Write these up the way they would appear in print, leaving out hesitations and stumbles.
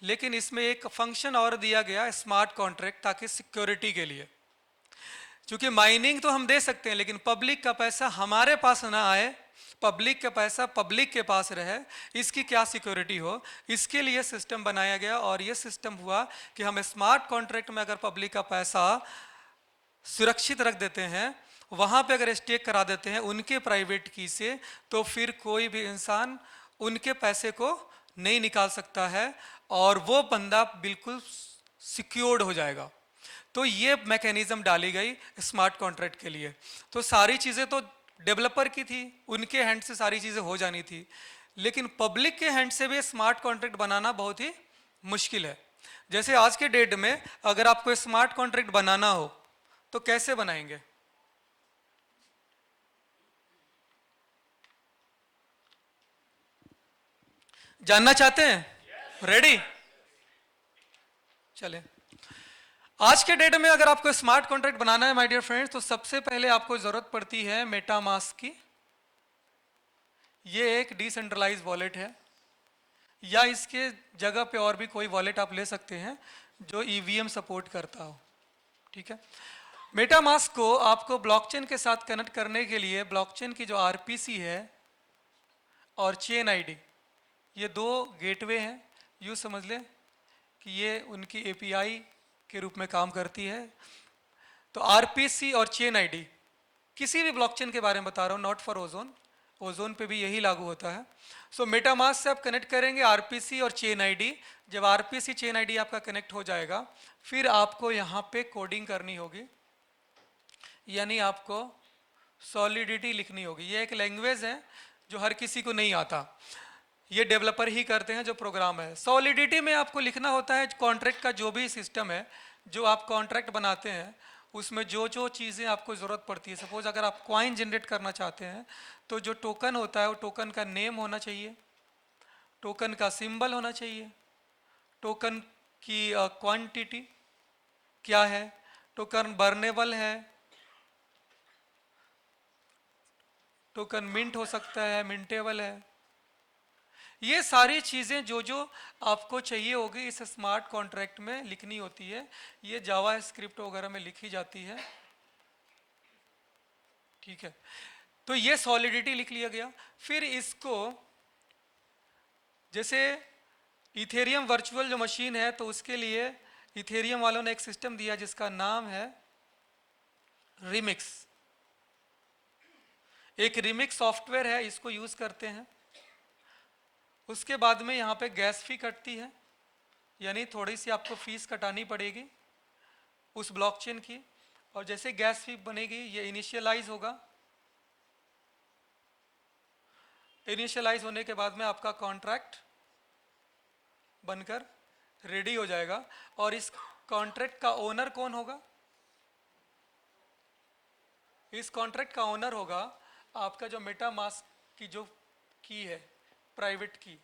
लेकिन इसमें एक फंक्शन और दिया गया स्मार्ट कॉन्ट्रैक्ट, ताकि सिक्योरिटी के लिए, क्योंकि माइनिंग तो हम दे सकते हैं लेकिन पब्लिक का पैसा हमारे पास ना आए, पब्लिक का पैसा पब्लिक के पास रहे, इसकी क्या सिक्योरिटी हो, इसके लिए सिस्टम बनाया गया। और ये सिस्टम हुआ कि हम स्मार्ट कॉन्ट्रैक्ट में अगर पब्लिक का पैसा सुरक्षित रख देते हैं, वहाँ पे अगर स्टेक करा देते हैं उनके प्राइवेट की से, तो फिर कोई भी इंसान उनके पैसे को नहीं निकाल सकता है और वो बंदा बिल्कुल सिक्योर्ड हो जाएगा। तो ये मैकेनिज्म डाली गई स्मार्ट कॉन्ट्रैक्ट के लिए। तो सारी चीज़ें तो डेवलपर की थी, उनके हैंड से सारी चीज़ें हो जानी थी, लेकिन पब्लिक के हैंड से भी स्मार्ट कॉन्ट्रैक्ट बनाना बहुत ही मुश्किल है। जैसे आज के डेट में अगर आपको स्मार्ट कॉन्ट्रैक्ट बनाना हो तो कैसे बनाएंगे? जानना चाहते हैं? रेडी? चलें। आज के डेट में अगर आपको स्मार्ट कॉन्ट्रैक्ट बनाना है माय डियर फ्रेंड्स, तो सबसे पहले आपको जरूरत पड़ती है मेटामास्क की। ये एक डिसेंट्रलाइज वॉलेट है, या इसके जगह पे और भी कोई वॉलेट आप ले सकते हैं जो ईवीएम सपोर्ट करता हो। ठीक है। मेटामास्क को आपको ब्लॉकचेन के साथ कनेक्ट करने के लिए ब्लॉकचेन की जो आरपीसी है और चेन आईडी, ये दो गेटवे हैं। यूँ समझ लें कि ये उनकी एपीआई के रूप में काम करती है। तो आरपीसी और चेन आईडी, किसी भी ब्लॉकचेन के बारे में बता रहा हूँ, नॉट फॉर ओजोन, ओजोन पे भी यही लागू होता है। सो मेटामास्क से आप कनेक्ट करेंगे आरपीसी और चेन आईडी। जब आरपीसी चेन आईडी आपका कनेक्ट हो जाएगा, फिर आपको यहाँ पे कोडिंग करनी होगी, यानी आपको सॉलिडिटी लिखनी होगी। ये एक लैंग्वेज है जो हर किसी को नहीं आता, ये डेवलपर ही करते हैं जो प्रोग्राम है। सॉलिडिटी में आपको लिखना होता है कॉन्ट्रैक्ट का जो भी सिस्टम है, जो आप कॉन्ट्रैक्ट बनाते हैं उसमें जो जो चीज़ें आपको ज़रूरत पड़ती है। सपोज अगर आप कॉइन जनरेट करना चाहते हैं तो जो टोकन होता है वो टोकन का नेम होना चाहिए, टोकन का सिंबल होना चाहिए, टोकन की क्वांटिटी क्या है, टोकन बर्नेबल है, टोकन मिंट हो सकता है, मिंटेबल है। ये सारी चीज़ें जो जो आपको चाहिए होगी इस स्मार्ट कॉन्ट्रैक्ट में लिखनी होती है। ये जावा स्क्रिप्ट वगैरह में लिखी जाती है। ठीक है। तो ये सॉलिडिटी लिख लिया गया। फिर इसको, जैसे इथेरियम वर्चुअल जो मशीन है, तो उसके लिए इथेरियम वालों ने एक सिस्टम दिया जिसका नाम है रिमिक्स। एक रिमिक्स सॉफ्टवेयर है, इसको यूज़ करते हैं। उसके बाद में यहाँ पे गैस फी कटती है, यानी थोड़ी सी आपको फीस कटानी पड़ेगी उस ब्लॉकचेन की। और जैसे गैस फी बनेगी ये इनिशियलाइज होगा। इनिशियलाइज होने के बाद में आपका कॉन्ट्रैक्ट बनकर रेडी हो जाएगा। और इस कॉन्ट्रैक्ट का ओनर कौन होगा? इस कॉन्ट्रैक्ट का ओनर होगा आपका जो मेटामास्क की जो की है, प्राइवेट की।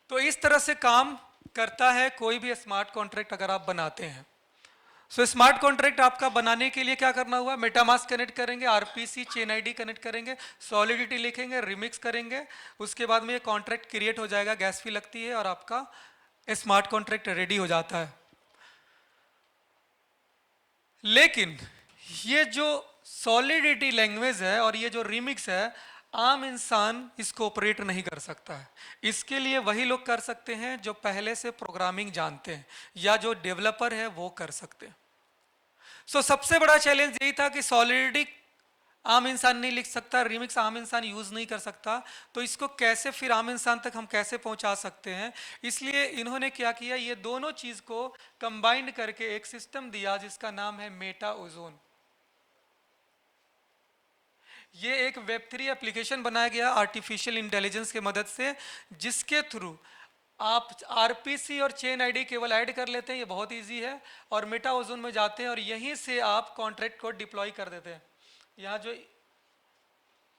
तो इस तरह से काम करता है कोई भी स्मार्ट कॉन्ट्रैक्ट अगर आप बनाते हैं। सो स्मार्ट कॉन्ट्रैक्ट आपका बनाने के लिए क्या करना हुआ? मेटामास्क कनेक्ट करेंगे, आरपीसी चेन आईडी कनेक्ट करेंगे, सॉलिडिटी लिखेंगे, रिमिक्स करेंगे, उसके बाद में ये कॉन्ट्रैक्ट क्रिएट हो जाएगा, गैस फी लगती है और आपका स्मार्ट कॉन्ट्रैक्ट रेडी हो जाता है। लेकिन ये जो सॉलिडिटी लैंग्वेज है और ये जो रिमिक्स है, आम इंसान इसको ऑपरेट नहीं कर सकता है। इसके लिए वही लोग कर सकते हैं जो पहले से प्रोग्रामिंग जानते हैं या जो डेवलपर है वो कर सकते हैं। सो सबसे बड़ा चैलेंज यही था कि सॉलिडिटी आम इंसान नहीं लिख सकता, रिमिक्स आम इंसान यूज नहीं कर सकता, तो इसको कैसे फिर आम इंसान तक हम कैसे पहुंचा सकते हैं। इसलिए इन्होंने क्या किया, ये दोनों चीज को कंबाइंड करके एक सिस्टम दिया जिसका नाम है मेटा ओजोन। ये एक वेब3 एप्लीकेशन बनाया गया आर्टिफिशियल इंटेलिजेंस की मदद से, जिसके थ्रू आप आरपीसी और चेन आईडी केवल ऐड कर लेते हैं, ये बहुत इजी है, और मेटा ओजोन में जाते हैं और यहीं से आप कॉन्ट्रैक्ट को डिप्लॉय कर देते हैं। यहाँ जो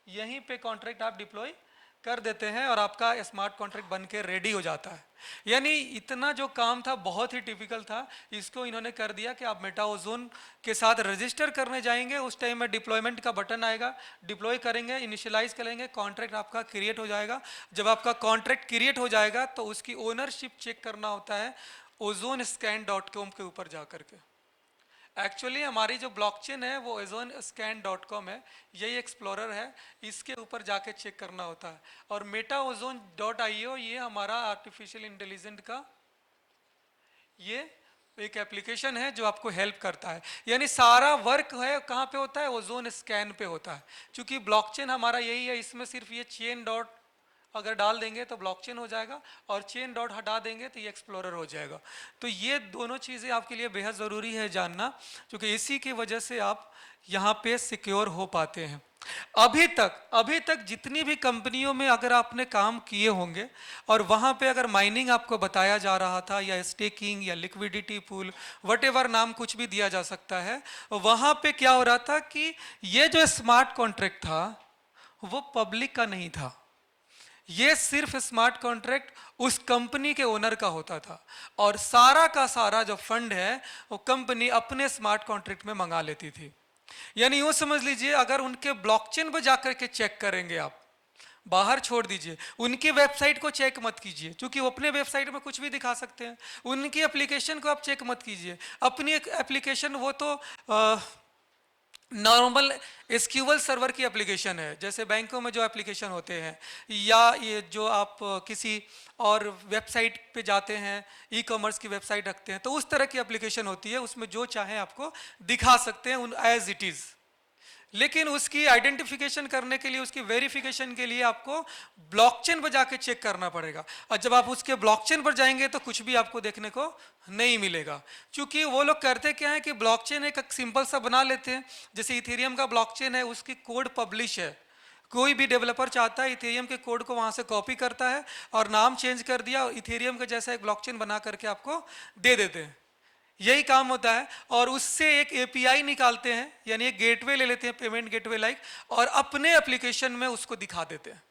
यहीं पे कॉन्ट्रैक्ट आप डिप्लॉय कर देते हैं और आपका स्मार्ट कॉन्ट्रैक्ट बन के रेडी हो जाता है। यानी इतना जो काम था बहुत ही टिपिकल था, इसको इन्होंने कर दिया कि आप मेटाओजोन के साथ रजिस्टर करने जाएंगे, उस टाइम में डिप्लॉयमेंट का बटन आएगा, डिप्लॉय करेंगे, इनिशियलाइज करेंगे, कॉन्ट्रैक्ट आपका क्रिएट हो जाएगा। जब आपका कॉन्ट्रैक्ट क्रिएट हो जाएगा तो उसकी ओनरशिप चेक करना होता है ozonscan.com के ऊपर जा करके। एक्चुअली हमारी जो ब्लॉकचेन है वो ozonscan.com है, यही एक्सप्लोरर है, इसके ऊपर जाके चेक करना होता है। और metaozone.io ये हमारा आर्टिफिशियल इंटेलिजेंट का ये एक एप्लीकेशन है जो आपको हेल्प करता है। यानी सारा वर्क है कहाँ पे होता है, ओजोन स्कैन पे होता है। क्योंकि ब्लॉकचेन हमारा यही है, इसमें सिर्फ ये चेन डॉट अगर डाल देंगे तो ब्लॉकचेन हो जाएगा, और चेन डॉट हटा देंगे तो ये एक्सप्लोरर हो जाएगा। तो ये दोनों चीज़ें आपके लिए बेहद ज़रूरी है जानना, क्योंकि इसी की वजह से आप यहाँ पे सिक्योर हो पाते हैं। अभी तक जितनी भी कंपनियों में अगर आपने काम किए होंगे और वहाँ पे अगर माइनिंग आपको बताया जा रहा था, या स्टेकिंग या लिक्विडिटी पूल, वटेवर नाम कुछ भी दिया जा सकता है, वहाँ पे क्या हो रहा था कि ये जो स्मार्ट कॉन्ट्रैक्ट था वो पब्लिक का नहीं था। ये सिर्फ स्मार्ट कॉन्ट्रैक्ट उस कंपनी के ओनर का होता था, और सारा का सारा जो फंड है वो कंपनी अपने स्मार्ट कॉन्ट्रैक्ट में मंगा लेती थी। यानी यूं समझ लीजिए, अगर उनके ब्लॉकचेन पर जाकर के चेक करेंगे आप, बाहर छोड़ दीजिए, उनकी वेबसाइट को चेक मत कीजिए, क्योंकि वो अपने वेबसाइट में कुछ भी दिखा सकते हैं। उनकी एप्लीकेशन को आप चेक मत कीजिए, अपनी एप्लीकेशन वो तो नॉर्मल एसक्यूएल सर्वर की एप्लीकेशन है, जैसे बैंकों में जो एप्लीकेशन होते हैं, या ये जो आप किसी और वेबसाइट पे जाते हैं, ई कॉमर्स की वेबसाइट रखते हैं, तो उस तरह की एप्लीकेशन होती है, उसमें जो चाहे आपको दिखा सकते हैं उन एज इट इज़। लेकिन उसकी आइडेंटिफिकेशन करने के लिए, उसकी वेरिफिकेशन के लिए आपको ब्लॉकचेन पर जाके चेक करना पड़ेगा, और जब आप उसके ब्लॉकचेन पर जाएंगे तो कुछ भी आपको देखने को नहीं मिलेगा। क्योंकि वो लोग करते क्या है कि ब्लॉकचेन एक सिंपल सा बना लेते हैं, जैसे इथेरियम का ब्लॉकचेन है, उसकी कोड पब्लिश है, कोई भी डेवलपर चाहता है इथेरियम के कोड को वहाँ से कॉपी करता है और नाम चेंज कर दिया, इथेरियम का जैसा एक ब्लॉकचेन बना करके आपको दे देते हैं, यही काम होता है। और उससे एक एपीआई निकालते हैं, यानी एक गेटवे ले लेते हैं, पेमेंट गेटवे लाइक, और अपने एप्लीकेशन में उसको दिखा देते हैं,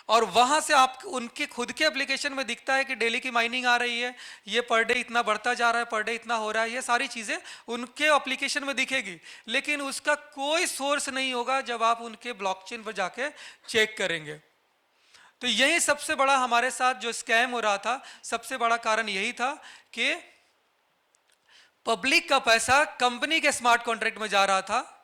और वहां से आप उनके खुद के एप्लीकेशन में दिखता है कि डेली की माइनिंग आ रही है, ये पर डे इतना बढ़ता जा रहा है, पर डे इतना हो रहा है, ये सारी चीज़ें उनके एप्लीकेशन में दिखेगी, लेकिन उसका कोई सोर्स नहीं होगा जब आप उनके ब्लॉकचेन पर जाके चेक करेंगे। तो यही सबसे बड़ा हमारे साथ जो स्कैम हो रहा था, सबसे बड़ा कारण यही था कि पब्लिक का पैसा कंपनी के स्मार्ट कॉन्ट्रैक्ट में जा रहा था,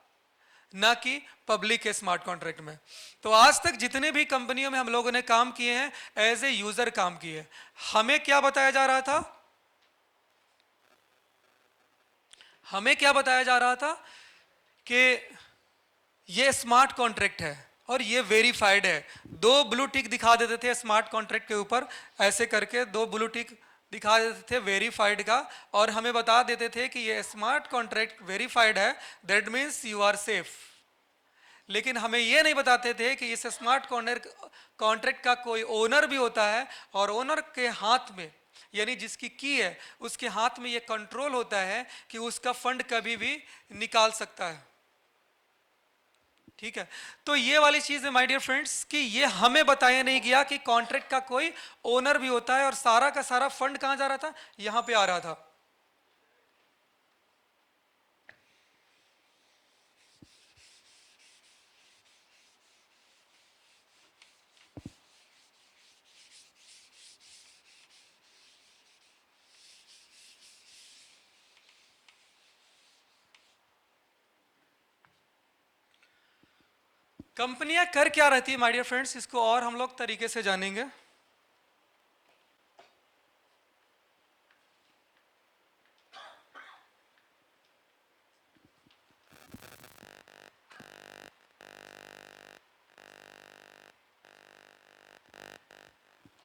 ना कि पब्लिक के स्मार्ट कॉन्ट्रैक्ट में। तो आज तक जितने भी कंपनियों में हम लोगों ने काम किए हैं, एज ए यूजर काम किए, हमें क्या बताया जा रहा था, हमें क्या बताया जा रहा था कि ये स्मार्ट कॉन्ट्रैक्ट है और ये वेरीफाइड है। दो ब्लू टिक दिखा देते थे स्मार्ट कॉन्ट्रैक्ट के ऊपर, ऐसे करके दो ब्लू टिक दिखा देते थे वेरीफाइड का, और हमें बता देते थे कि ये स्मार्ट कॉन्ट्रैक्ट वेरीफाइड है, that means you are safe. लेकिन हमें ये नहीं बताते थे कि इस स्मार्ट कॉन्ट्रैक्ट का कोई ओनर भी होता है, और ओनर के हाथ में, यानी जिसकी की है उसके हाथ में ये कंट्रोल होता है कि उसका फंड कभी भी निकाल सकता है। ठीक है, तो ये वाली चीज है माय डियर फ्रेंड्स, कि ये हमें बताया नहीं गया कि कॉन्ट्रैक्ट का कोई ओनर भी होता है, और सारा का सारा फंड कहां जा रहा था, यहां पे आ रहा था। कंपनियां कर क्या रहती है माय डियर फ्रेंड्स, इसको और हम लोग तरीके से जानेंगे।